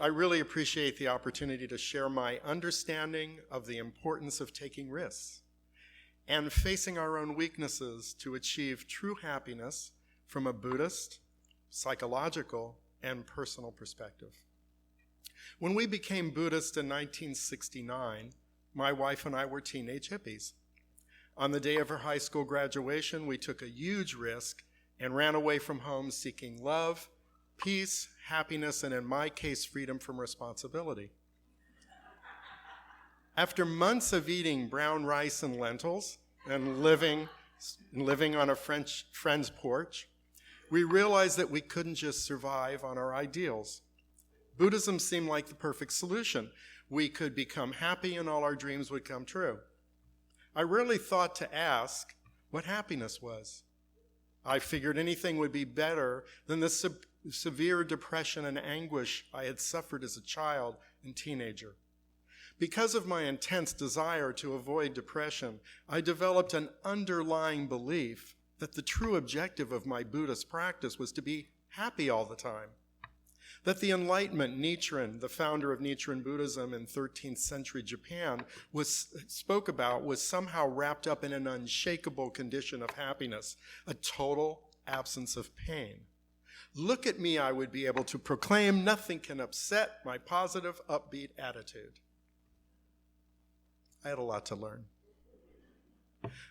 I really appreciate the opportunity to share my understanding of the importance of taking risks and facing our own weaknesses to achieve true happiness from a Buddhist, psychological, and personal perspective. When we became Buddhist in 1969, my wife and I were teenage hippies. On the day of her high school graduation, we took a huge risk and ran away from home seeking love, peace, happiness, and in my case, freedom from responsibility. After months of eating brown rice and lentils and living on a friend's porch, we realized that we couldn't just survive on our ideals. Buddhism seemed like the perfect solution. We could become happy and all our dreams would come true. I rarely thought to ask what happiness was. I figured anything would be better than the severe depression and anguish I had suffered as a child and teenager. Because of my intense desire to avoid depression, I developed an underlying belief that the true objective of my Buddhist practice was to be happy all the time. That the Enlightenment Nichiren, the founder of Nichiren Buddhism in 13th century Japan, spoke about was somehow wrapped up in an unshakable condition of happiness, a total absence of pain. Look at me, I would be able to proclaim, nothing can upset my positive, upbeat attitude. I had a lot to learn.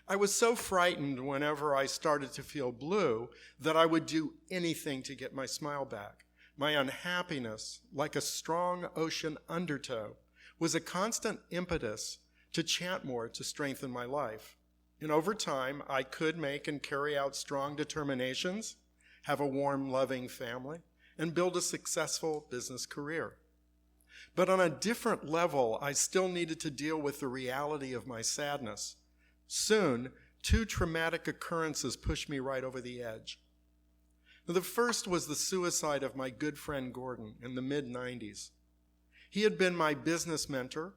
I was so frightened whenever I started to feel blue that I would do anything to get my smile back. My unhappiness, like a strong ocean undertow, was a constant impetus to chant more to strengthen my life. And over time, I could make and carry out strong determinations, have a warm, loving family, and build a successful business career. But on a different level, I still needed to deal with the reality of my sadness. Soon, 2 traumatic occurrences pushed me right over the edge. The first was the suicide of my good friend Gordon in the mid-90s. He had been my business mentor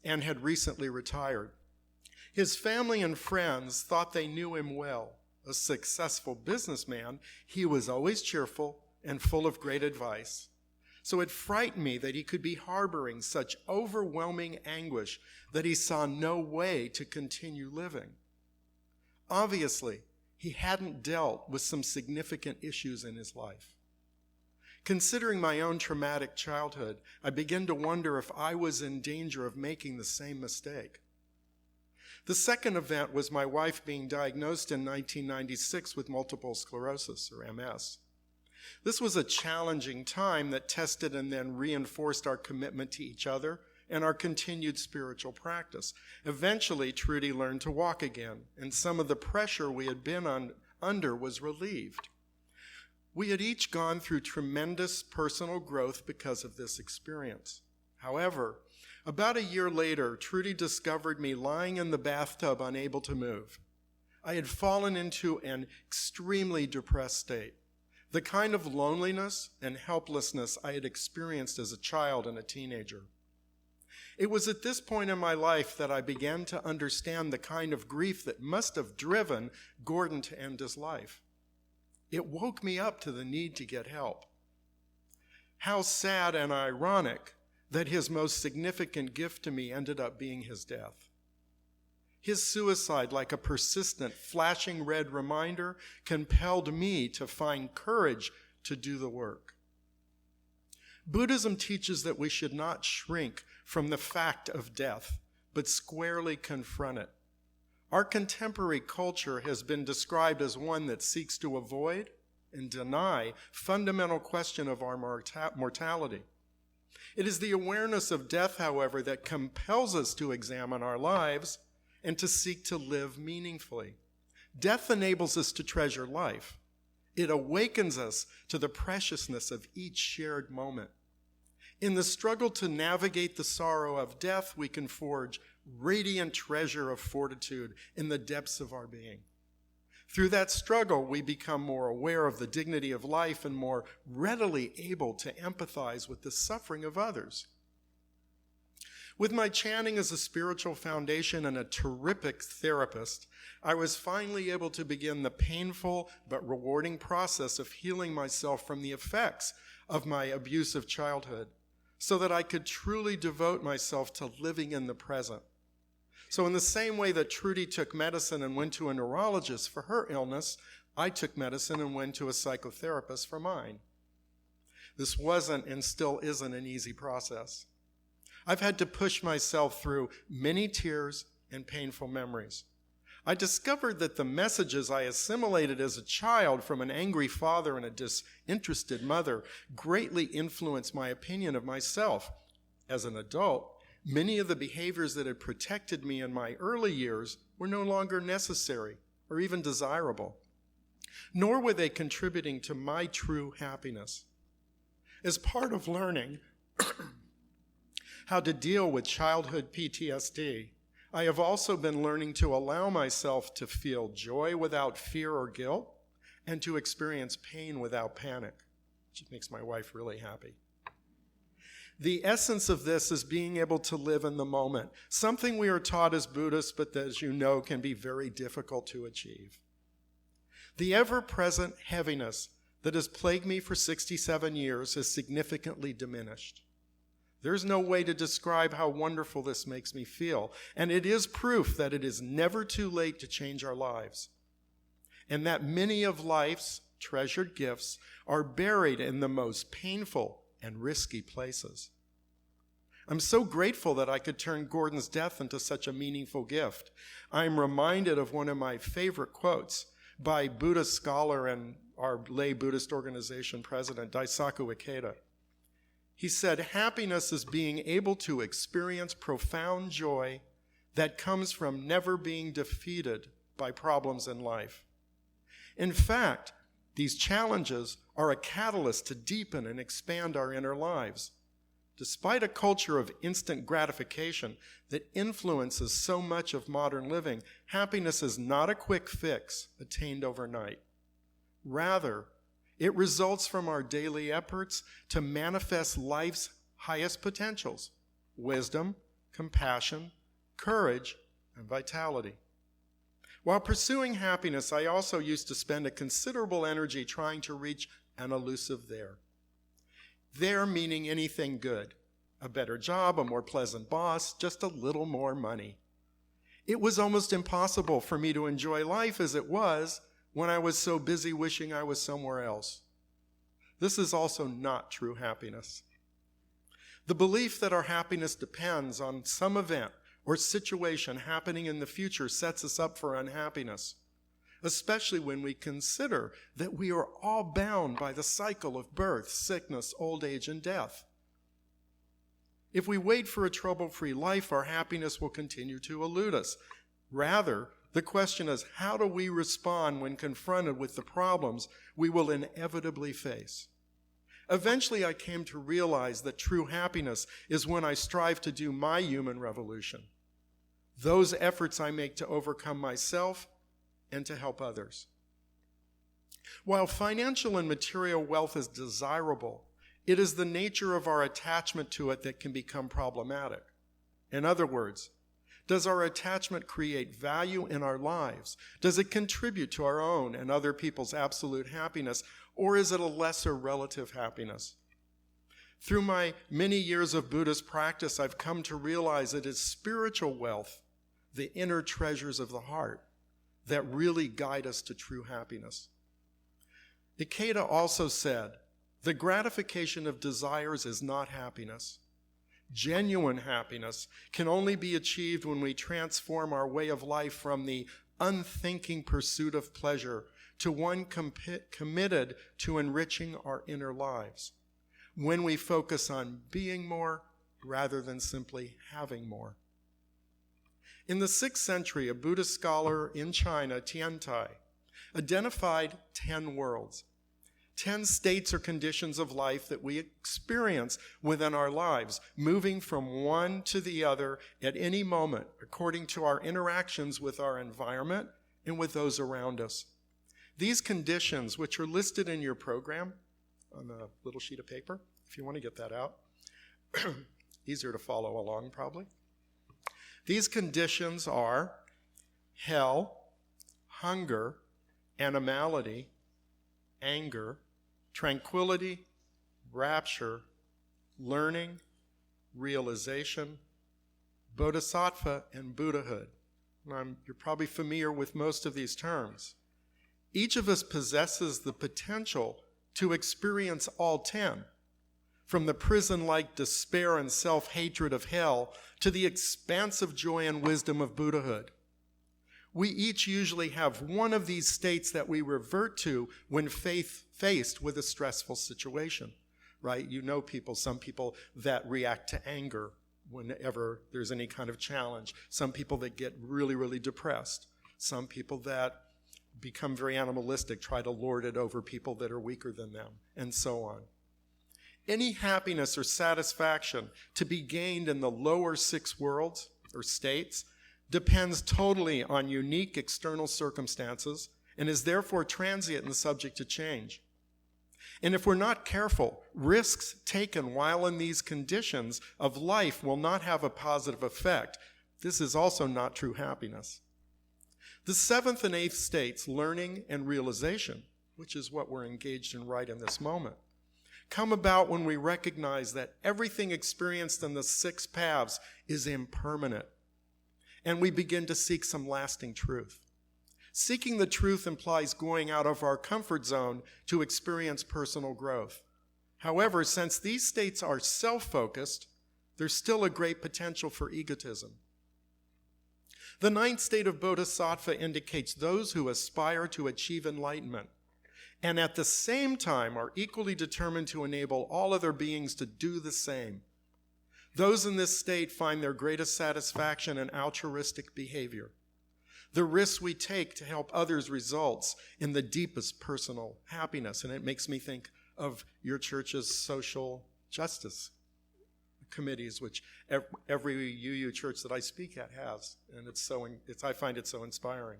and had recently retired. His family and friends thought they knew him well. A successful businessman, he was always cheerful and full of great advice. So it frightened me that he could be harboring such overwhelming anguish that he saw no way to continue living. Obviously, he hadn't dealt with some significant issues in his life. Considering my own traumatic childhood, I began to wonder if I was in danger of making the same mistake. The second event was my wife being diagnosed in 1996 with multiple sclerosis, or MS. This was a challenging time that tested and then reinforced our commitment to each other and our continued spiritual practice. Eventually, Trudy learned to walk again, and some of the pressure we had been under was relieved. We had each gone through tremendous personal growth because of this experience. However, about a year later, Trudy discovered me lying in the bathtub, unable to move. I had fallen into an extremely depressed state, the kind of loneliness and helplessness I had experienced as a child and a teenager. It was at this point in my life that I began to understand the kind of grief that must have driven Gordon to end his life. It woke me up to the need to get help. How sad and ironic that his most significant gift to me ended up being his death. His suicide, like a persistent, flashing red reminder, compelled me to find courage to do the work. Buddhism teaches that we should not shrink from the fact of death, but squarely confront it. Our contemporary culture has been described as one that seeks to avoid and deny fundamental question of our mortality. It is the awareness of death, however, that compels us to examine our lives and to seek to live meaningfully. Death enables us to treasure life. It awakens us to the preciousness of each shared moment. In the struggle to navigate the sorrow of death, we can forge radiant treasure of fortitude in the depths of our being. Through that struggle, we become more aware of the dignity of life and more readily able to empathize with the suffering of others. With my chanting as a spiritual foundation and a terrific therapist, I was finally able to begin the painful but rewarding process of healing myself from the effects of my abusive childhood. so that I could truly devote myself to living in the present. So in the same way that Trudy took medicine and went to a neurologist for her illness, I took medicine and went to a psychotherapist for mine. This wasn't and still isn't an easy process. I've had to push myself through many tears and painful memories. I discovered that the messages I assimilated as a child from an angry father and a disinterested mother greatly influenced my opinion of myself. As an adult, many of the behaviors that had protected me in my early years were no longer necessary or even desirable, nor were they contributing to my true happiness. As part of learning how to deal with childhood PTSD, I have also been learning to allow myself to feel joy without fear or guilt and to experience pain without panic, which makes my wife really happy. The essence of this is being able to live in the moment, something we are taught as Buddhists, but that, as you know, can be very difficult to achieve. The ever-present heaviness that has plagued me for 67 years has significantly diminished. There's no way to describe how wonderful this makes me feel, and it is proof that it is never too late to change our lives, and that many of life's treasured gifts are buried in the most painful and risky places. I'm so grateful that I could turn Gordon's death into such a meaningful gift. I'm reminded of one of my favorite quotes by Buddhist scholar and our lay Buddhist organization president, Daisaku Ikeda. He said, "Happiness is being able to experience profound joy that comes from never being defeated by problems in life. In fact, these challenges are a catalyst to deepen and expand our inner lives. Despite a culture of instant gratification that influences so much of modern living, happiness is not a quick fix attained overnight. Rather, it results from our daily efforts to manifest life's highest potentials: wisdom, compassion, courage, and vitality." While pursuing happiness, I also used to spend a considerable energy trying to reach an elusive there. There meaning anything good: a better job, a more pleasant boss, just a little more money. It was almost impossible for me to enjoy life as it was when I was so busy wishing I was somewhere else. This is also not true happiness. The belief that our happiness depends on some event or situation happening in the future sets us up for unhappiness, especially when we consider that we are all bound by the cycle of birth, sickness, old age, and death. If we wait for a trouble-free life, our happiness will continue to elude us. Rather, the question is, how do we respond when confronted with the problems we will inevitably face? Eventually, I came to realize that true happiness is when I strive to do my human revolution, those efforts I make to overcome myself and to help others. While financial and material wealth is desirable, it is the nature of our attachment to it that can become problematic. In other words, does our attachment create value in our lives? Does it contribute to our own and other people's absolute happiness, or is it a lesser relative happiness? Through my many years of Buddhist practice, I've come to realize it is spiritual wealth, the inner treasures of the heart, that really guide us to true happiness. Ikeda also said, "The gratification of desires is not happiness. Genuine happiness can only be achieved when we transform our way of life from the unthinking pursuit of pleasure to one committed to enriching our inner lives, when we focus on being more rather than simply having more." In the 6th century, a Buddhist scholar in China, Tiantai, identified 10 worlds, 10 states or conditions of life that we experience within our lives, moving from one to the other at any moment according to our interactions with our environment and with those around us. These conditions, which are listed in your program on a little sheet of paper, if you want to get that out, easier to follow along probably. These conditions are hell, hunger, animality, anger, tranquility, rapture, learning, realization, bodhisattva, and Buddhahood. You're probably familiar with most of these terms. Each of us possesses the potential to experience all 10, from the prison-like despair and self-hatred of hell to the expansive joy and wisdom of Buddhahood. We each usually have one of these states that we revert to when faced with a stressful situation, right? You know some people that react to anger whenever there's any kind of challenge. Some people that get really, really depressed. Some people that become very animalistic, try to lord it over people that are weaker than them, and so on. Any happiness or satisfaction to be gained in the lower 6 worlds or states depends totally on unique external circumstances and is therefore transient and subject to change. And if we're not careful, risks taken while in these conditions of life will not have a positive effect. This is also not true happiness. The 7th and 8th states, learning and realization, which is what we're engaged in right in this moment, come about when we recognize that everything experienced in the 6 paths is impermanent, and we begin to seek some lasting truth. Seeking the truth implies going out of our comfort zone to experience personal growth. However, since these states are self-focused, there's still a great potential for egotism. The 9th state of Bodhisattva indicates those who aspire to achieve enlightenment and at the same time are equally determined to enable all other beings to do the same. Those in this state find their greatest satisfaction in altruistic behavior. The risks we take to help others results in the deepest personal happiness. And it makes me think of your church's social justice committees, which every UU church that I speak at has. And I find it so inspiring.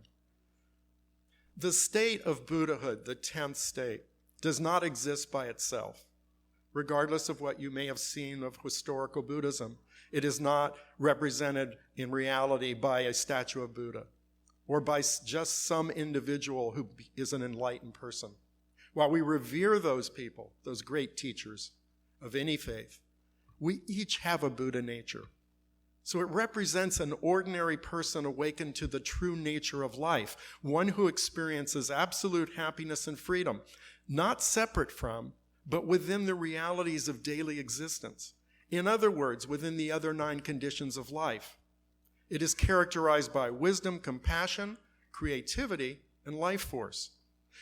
The state of Buddhahood, the 10th state, does not exist by itself. Regardless of what you may have seen of historical Buddhism, it is not represented in reality by a statue of Buddha or by just some individual who is an enlightened person. While we revere those people, those great teachers of any faith, we each have a Buddha nature. So it represents an ordinary person awakened to the true nature of life, one who experiences absolute happiness and freedom, not separate from, but within the realities of daily existence. In other words, within the other 9 conditions of life. It is characterized by wisdom, compassion, creativity, and life force.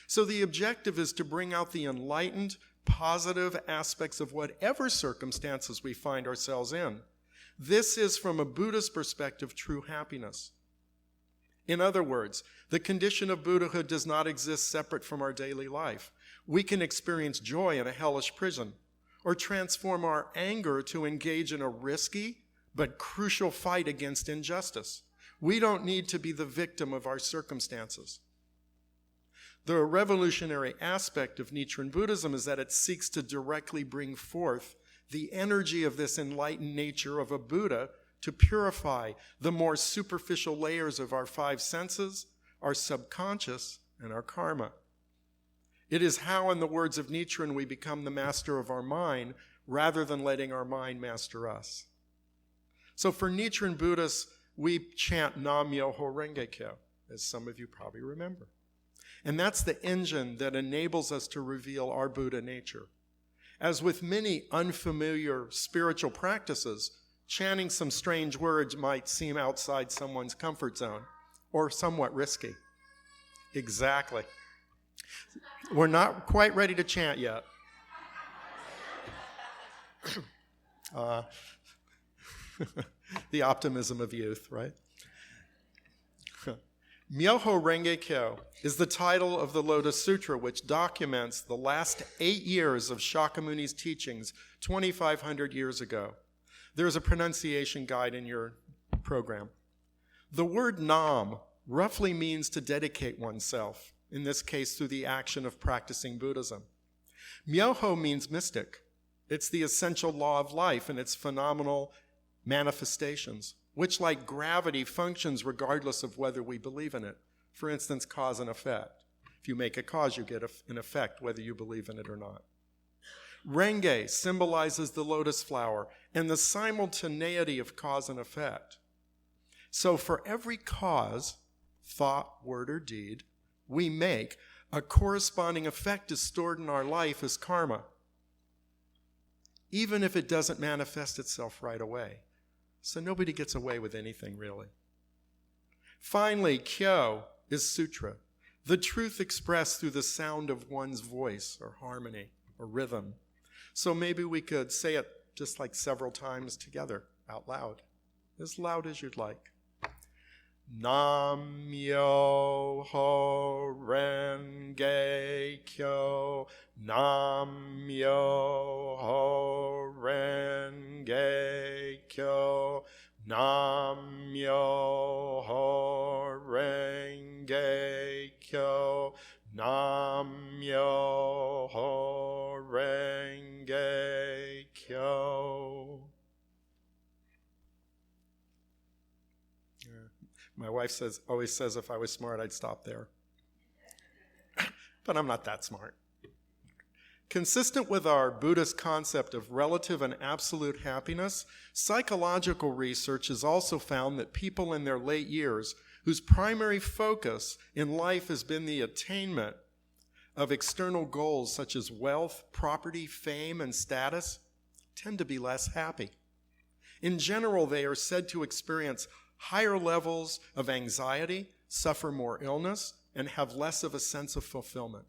So the objective is to bring out the enlightened, positive aspects of whatever circumstances we find ourselves in. This is, from a Buddhist perspective, true happiness. In other words, the condition of Buddhahood does not exist separate from our daily life. We can experience joy in a hellish prison, or transform our anger to engage in a risky but crucial fight against injustice. We don't need to be the victim of our circumstances. The revolutionary aspect of Nichiren Buddhism is that it seeks to directly bring forth the energy of this enlightened nature of a Buddha to purify the more superficial layers of our 5 senses, our subconscious, and our karma. It is how, in the words of Nichiren, we become the master of our mind rather than letting our mind master us. So for Nichiren Buddhists, we chant Nam-myoho Renge-kyo, as some of you probably remember. And that's the engine that enables us to reveal our Buddha nature. As with many unfamiliar spiritual practices, chanting some strange words might seem outside someone's comfort zone or somewhat risky. Exactly. We're not quite ready to chant yet. The optimism of youth, right? Myoho Renge-kyo is the title of the Lotus Sutra, which documents the last 8 years of Shakyamuni's teachings 2,500 years ago. There is a pronunciation guide in your program. The word Nam roughly means to dedicate oneself, in this case through the action of practicing Buddhism. Myoho means mystic. It's the essential law of life and its phenomenal manifestations, which, like gravity, functions regardless of whether we believe in it. For instance, cause and effect. If you make a cause, you get an effect, whether you believe in it or not. Renge symbolizes the lotus flower and the simultaneity of cause and effect. So for every cause, thought, word, or deed, we make, a corresponding effect is stored in our life as karma, even if it doesn't manifest itself right away. So nobody gets away with anything, really. Finally, kyo is sutra, the truth expressed through the sound of one's voice or harmony or rhythm. So maybe we could say it just like several times together out loud as you'd like. Nam yo ho renge kyo, nam yo ho renge kyo, nam yo ho renge kyo, nam yo ho renge kyo. My wife always says if I was smart, I'd stop there. But I'm not that smart. Consistent with our Buddhist concept of relative and absolute happiness, psychological research has also found that people in their late years whose primary focus in life has been the attainment of external goals such as wealth, property, fame, and status tend to be less happy. In general, they are said to experience higher levels of anxiety, suffer more illness, and have less of a sense of fulfillment.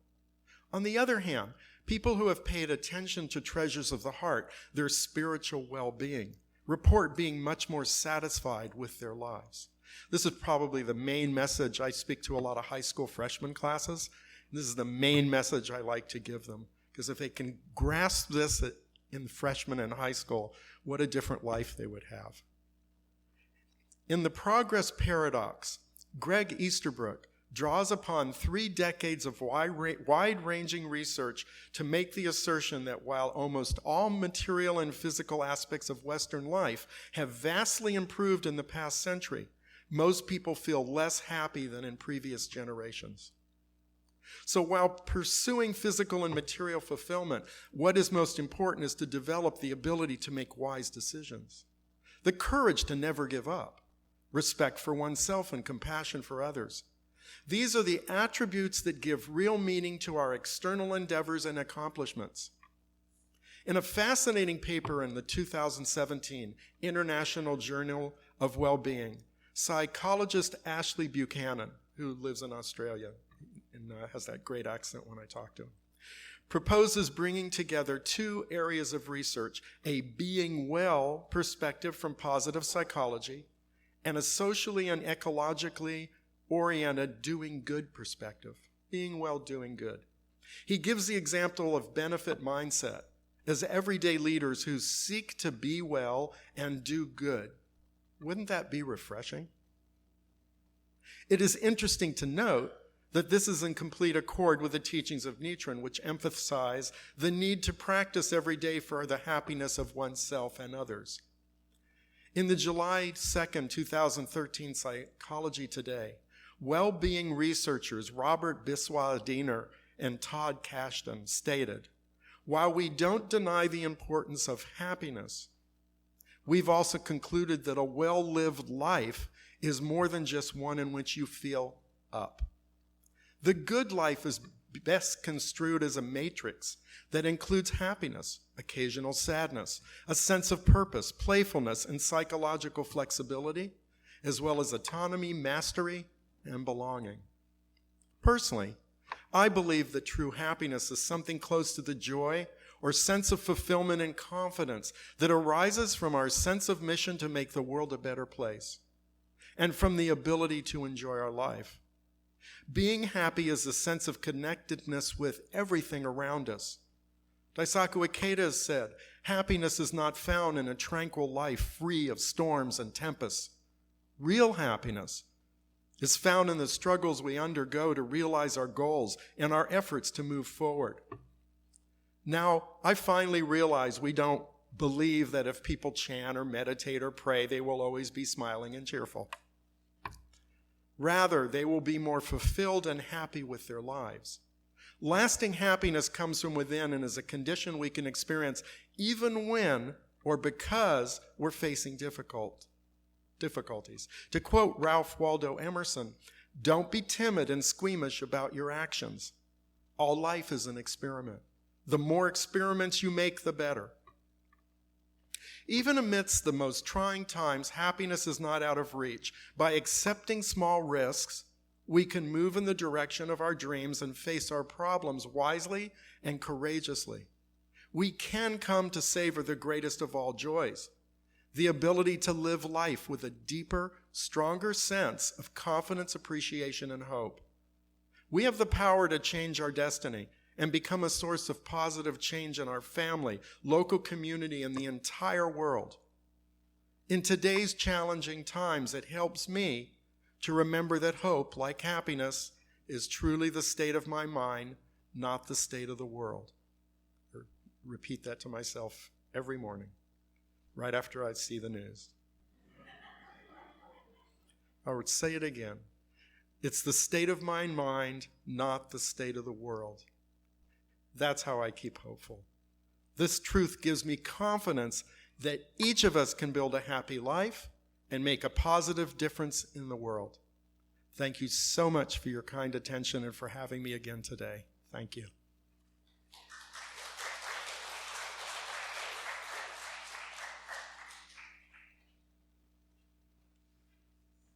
On the other hand, people who have paid attention to treasures of the heart, their spiritual well-being, report being much more satisfied with their lives. This is probably the main message. I speak to a lot of high school freshman classes. This is the main message I like to give them, because if they can grasp this in freshmen and high school, what a different life they would have. In The Progress Paradox, Greg Easterbrook draws upon 3 decades of wide-ranging research to make the assertion that while almost all material and physical aspects of Western life have vastly improved in the past century, most people feel less happy than in previous generations. So while pursuing physical and material fulfillment, what is most important is to develop the ability to make wise decisions, the courage to never give up, respect for oneself and compassion for others. These are the attributes that give real meaning to our external endeavors and accomplishments. In a fascinating paper in the 2017 International Journal of Wellbeing, psychologist Ashley Buchanan, who lives in Australia and has that great accent when I talk to him, proposes bringing together 2 areas of research, a being well perspective from positive psychology and a socially and ecologically oriented doing good perspective, being well, doing good. He gives the example of benefit mindset as everyday leaders who seek to be well and do good. Wouldn't that be refreshing? It is interesting to note that this is in complete accord with the teachings of Nichiren, which emphasize the need to practice every day for the happiness of oneself and others. In the July 2nd, 2013 Psychology Today, well-being researchers Robert Biswa-Diener and Todd Kashdan stated, while we don't deny the importance of happiness, we've also concluded that a well-lived life is more than just one in which you feel up. The good life is best construed as a matrix that includes happiness, occasional sadness, a sense of purpose, playfulness, and psychological flexibility, as well as autonomy, mastery, and belonging. Personally, I believe that true happiness is something close to the joy or sense of fulfillment and confidence that arises from our sense of mission to make the world a better place, and from the ability to enjoy our life. Being happy is a sense of connectedness with everything around us. Daisaku Ikeda has said, happiness is not found in a tranquil life free of storms and tempests. Real happiness is found in the struggles we undergo to realize our goals and our efforts to move forward. Now, I finally realize we don't believe that if people chant or meditate or pray, they will always be smiling and cheerful. Rather, they will be more fulfilled and happy with their lives. Lasting happiness comes from within and is a condition we can experience even when or because we're facing difficulties. To quote Ralph Waldo Emerson, "Don't be timid and squeamish about your actions. All life is an experiment. The more experiments you make, the better." Even amidst the most trying times, happiness is not out of reach. By accepting small risks, we can move in the direction of our dreams and face our problems wisely and courageously. We can come to savor the greatest of all joys, the ability to live life with a deeper, stronger sense of confidence, appreciation, and hope. We have the power to change our destiny and become a source of positive change in our family, local community, and the entire world. In today's challenging times, it helps me to remember that hope, like happiness, is truly the state of my mind, not the state of the world. Or repeat that to myself every morning, right after I see the news. I would say it again. It's the state of my mind, not the state of the world. That's how I keep hopeful. This truth gives me confidence that each of us can build a happy life and make a positive difference in the world. Thank you so much for your kind attention and for having me again today. Thank you.